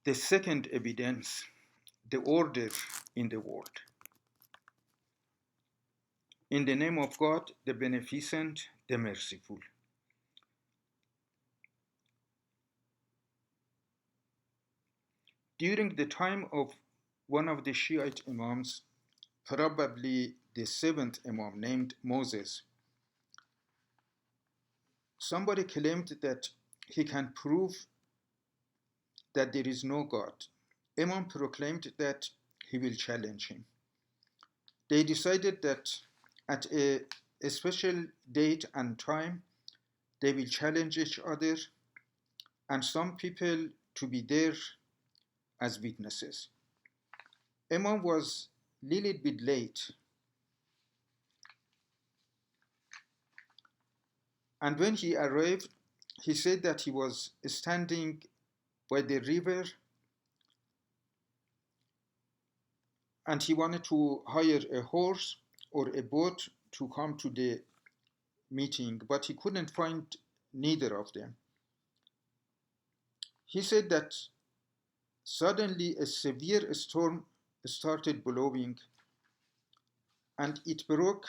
The second evidence, the order in the world. In the name of God, the beneficent, the merciful. During the time of one of the Shiite Imams, probably the seventh Imam named Moses, somebody claimed that he can prove that there is no God. Imam proclaimed that he will challenge him. They decided that at a special date and time, they will challenge each other and some people to be there as witnesses. Imam was a little bit late, and when he arrived, he said that he was standing by the river and he wanted to hire a horse or a boat to come to the meeting, but he couldn't find neither of them. He said that suddenly a severe storm started blowing and it broke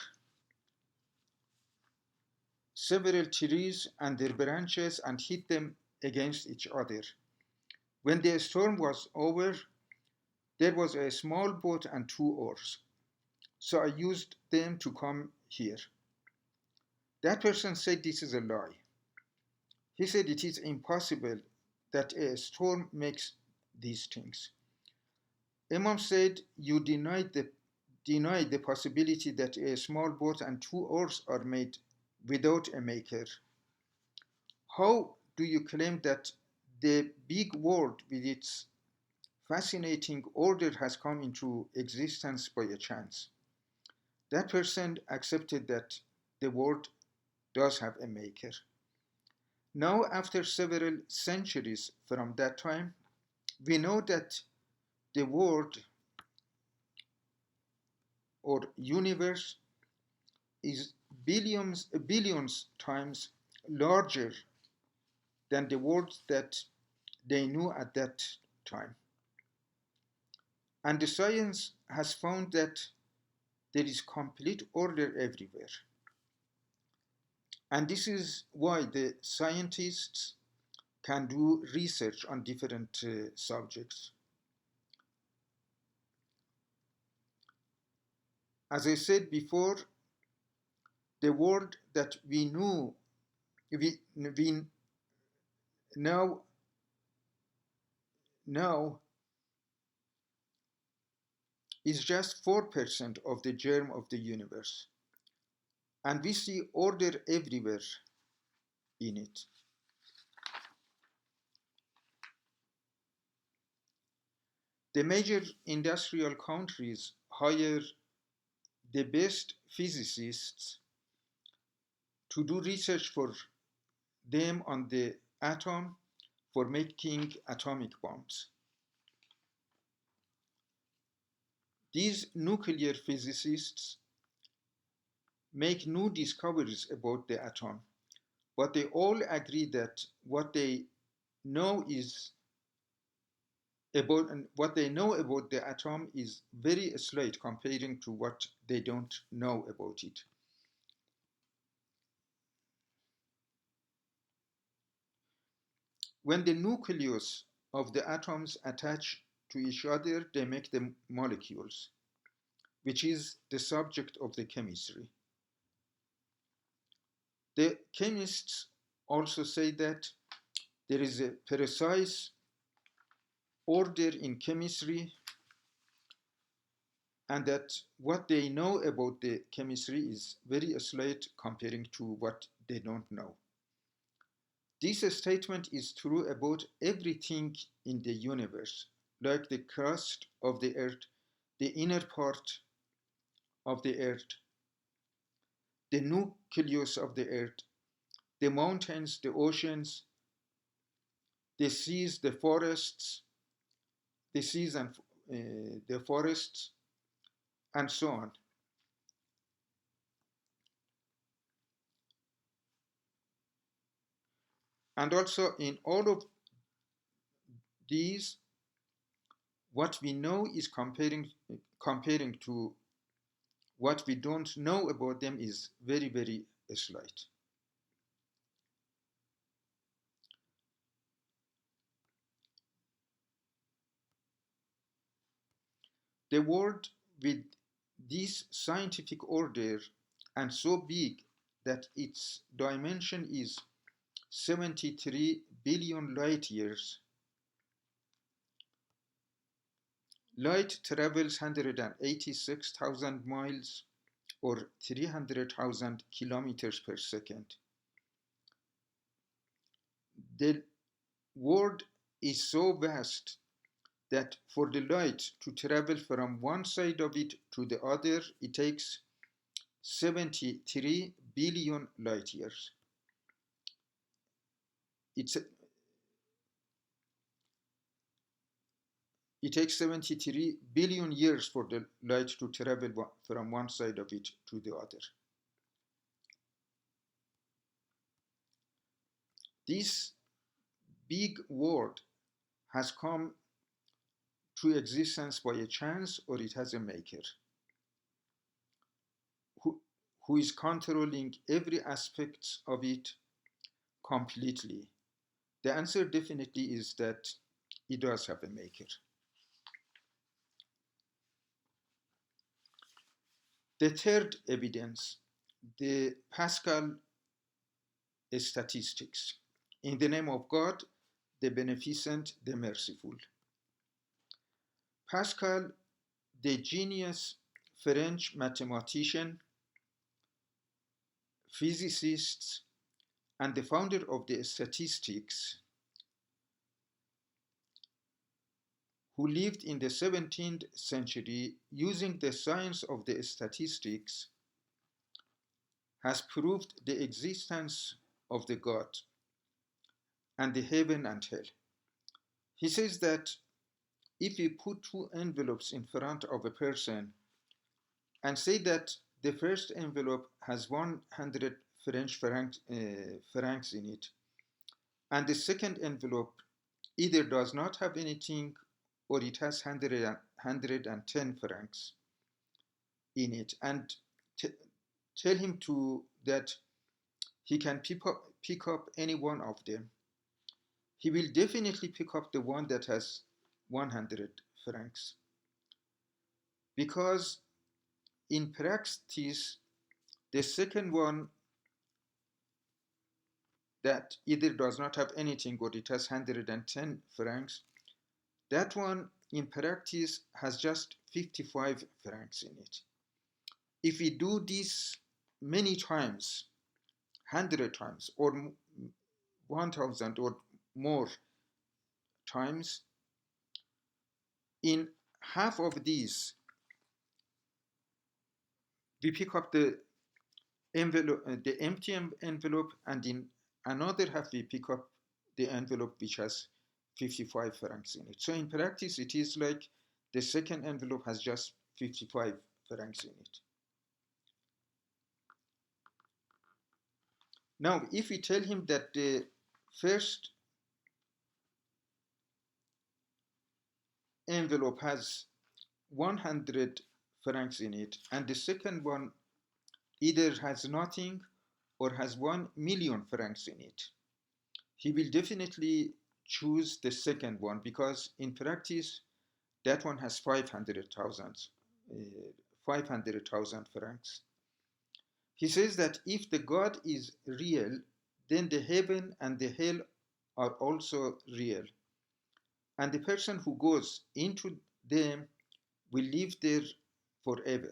several trees and their branches and hit them against each other. When the storm was over, there was a small boat and two oars, so I used them to come here. That person said this is a lie. He said it is impossible that a storm makes these things. Imam said you denied the possibility that a small boat and two oars are made without a maker. How do you claim that the big world with its fascinating order has come into existence by a chance? That person accepted that the world does have a maker. Now, after several centuries from that time, we know that the world or universe is billions times larger than the world that they knew at that time. And the science has found that there is complete order everywhere. And this is why the scientists can do research on different subjects. As I said before, the world that we now is just 4% of the germ of the universe. And we see order everywhere in it. The major industrial countries hire the best physicists to do research for them on the atom for making atomic bombs. These nuclear physicists make new discoveries about the atom, but they all agree that what they know about the atom is very slight comparing to what they don't know about it. When the nucleus of the atoms attach to each other, they make the molecules, which is the subject of the chemistry. The chemists also say that there is a precise order in chemistry and that what they know about the chemistry is very slight comparing to what they don't know. This statement is true about everything in the universe, like the crust of the earth, the inner part of the earth, the nucleus of the earth, the mountains, the oceans, the seas, the forests, the forests, and so on. And also in all of these, What we know is comparing to what we don't know about them is very, very slight. The world with this scientific order and so big that its dimension is 73 billion light years. Light travels 186,000 miles or 300,000 kilometers per second. The world is so vast that for the light to travel from one side of it to the other, it takes 73 billion light years. It's, it takes 73 billion years for the light to travel from one side of it to the other. This big world has come to existence by a chance, or it has a maker who, who is controlling every aspect of it completely. The answer definitely is that it does have a maker. The third evidence, the Pascal statistics. In the name of God, the beneficent, the merciful. Pascal, the genius French mathematician, physicist, and the founder of the statistics, who lived in the 17th century using the science of the statistics, has proved the existence of the God and the heaven and hell. He says that if you put two envelopes in front of a person and say that the first envelope has 100 French francs in it, and the second envelope either does not have anything or it has 110 francs in it, and tell him that he can pick up any one of them, he will definitely pick up the one that has 100 francs. Because in practice, the second one that either does not have anything or it has 110 francs, that one in practice has just 55 francs in it. If we do this many times, 100 times or 1000 or more times, in half of these we pick up the envelope, the empty envelope, and in another half we pick up the envelope which has 55 francs in it. So in practice it is like the second envelope has just 55 francs in it. Now if we tell him that the first envelope has 100 francs in it and the second one either has nothing or has 1 million francs in it, he will definitely choose the second one because in practice that one has 500,000 francs. He says that if the God is real, then the heaven and the hell are also real, and the person who goes into them will live there forever.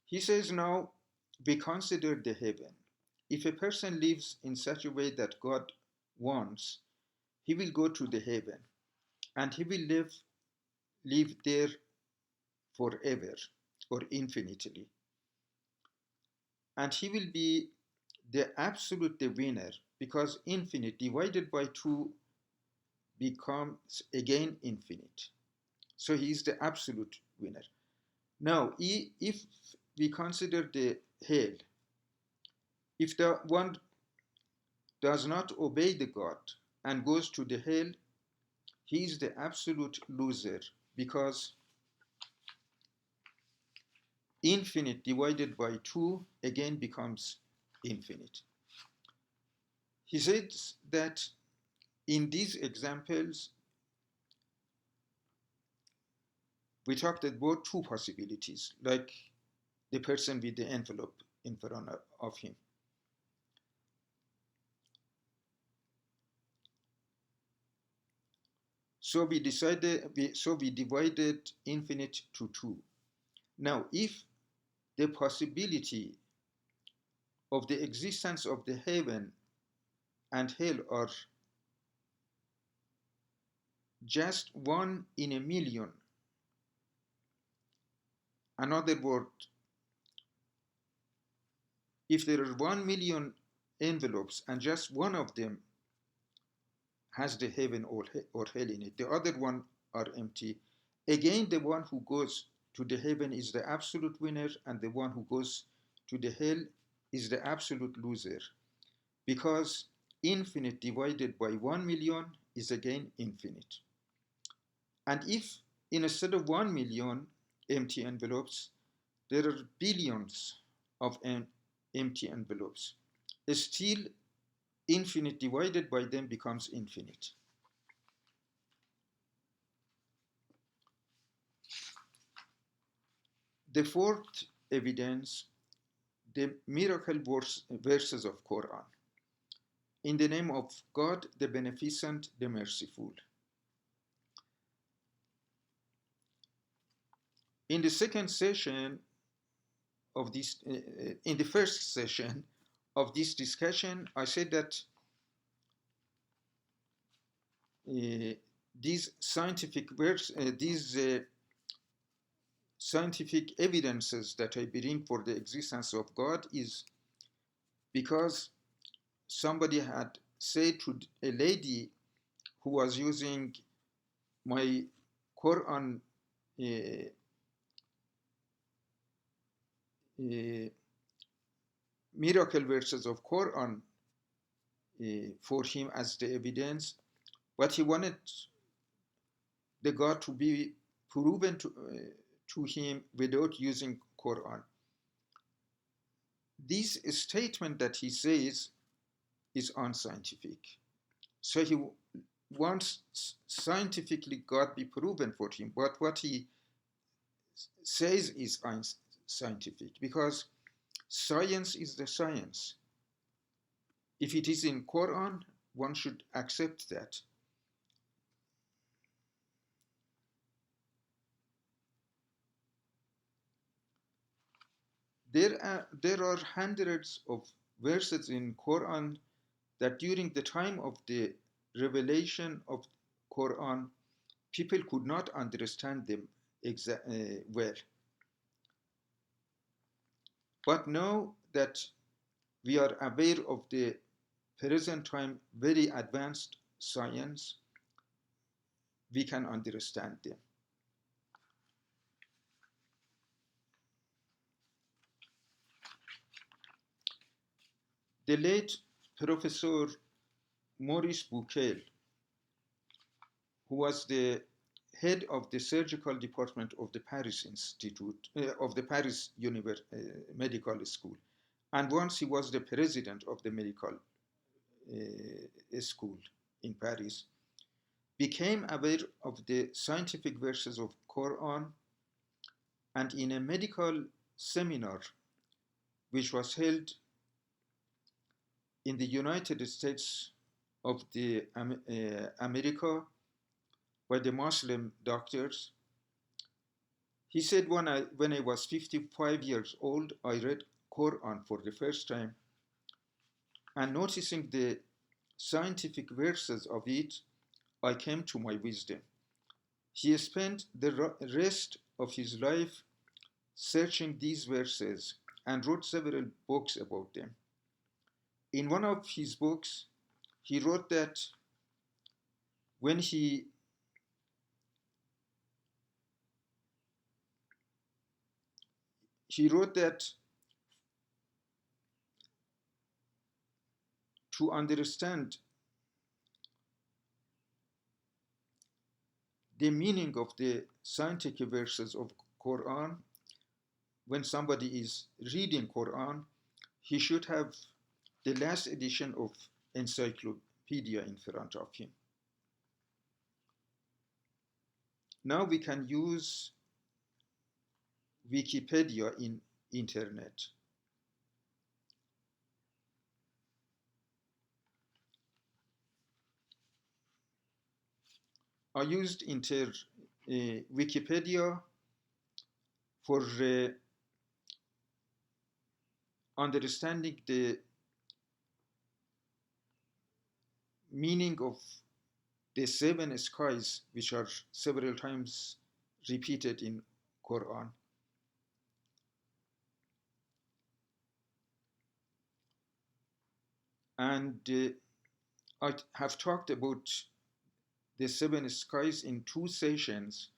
He says now we consider the heaven. If a person lives in such a way that God wants, he will go to the heaven and he will live there forever or infinitely. And he will be the absolute the winner because infinite divided by 2 becomes again infinite. So he is the absolute winner. Now, if we consider the hell, if the one does not obey the God and goes to the hell, he is the absolute loser, because infinite divided by 2 again becomes infinite. He says that in these examples, we talked about 2 possibilities, like the person with the envelope in front of him. So we divided infinite to 2. Now, if the possibility of the existence of the heaven and hell are just 1 in a million, another word, if there are 1 million envelopes and just one of them has the heaven or hell in it, the other one are empty, again the one who goes to the heaven is the absolute winner, and the one who goes to the hell is the absolute loser, because infinite divided by 1 million is again infinite. And if instead of 1 million empty envelopes, there are billions of empty envelopes, still infinite divided by them becomes infinite. The fourth evidence, the miracle verses of Quran. In the name of God, the Beneficent, the Merciful. In the second session of this, in the first session of this discussion, I said that these scientific scientific evidences that I bring for the existence of God is because somebody had said to a lady who was using my Quran miracle verses of Quran for him as the evidence, but he wanted the God to be proven to him without using Quran. This statement that he says is unscientific. So he wants scientifically God be proven for him, but what he says is unscientific, because science is the science. If it is in Quran, one should accept that. There are hundreds of verses in Quran that during the time of the revelation of Quran, people could not understand them well. But now that we are aware of the present time very advanced science, we can understand them. The late Professor Maurice Bucaille, who was the head of the surgical department of the Paris Institute, of the Paris Medical School, and once he was the president of the medical school in Paris, became aware of the scientific verses of Quran, and in a medical seminar which was held in the United States of America by the Muslim doctors, he said, when I was 55 years old, I read Quran for the first time, and noticing the scientific verses of it, I came to my wisdom. He spent the rest of his life searching these verses and wrote several books about them. In one of his books, he wrote that when he wrote that to understand the meaning of the scientific verses of Quran. When somebody is reading Quran, he should have the last edition of encyclopedia in front of him. Now we can use Wikipedia in internet. I used Wikipedia for understanding the meaning of the seven skies, which are several times repeated in Quran. And I have talked about the seven skies in 2 sessions,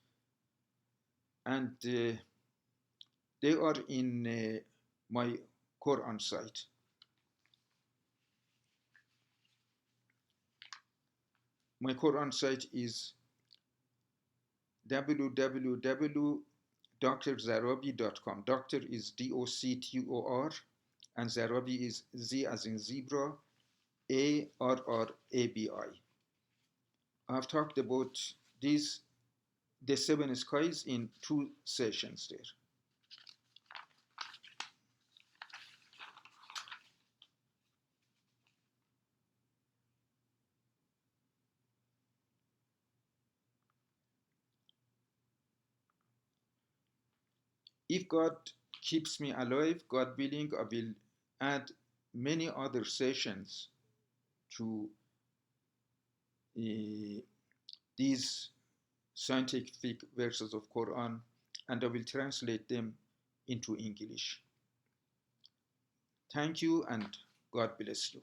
and they are in my Quran site. My Quran site is www.drzarrabi.com. Doctor is Doctor, and Zarrabi is Z as in zebra, Arrabi. I've talked about the seven skies in 2 sessions there. If God keeps me alive, God willing, I will add many other sessions to these scientific verses of Quran, and I will translate them into English. Thank you, and God bless you.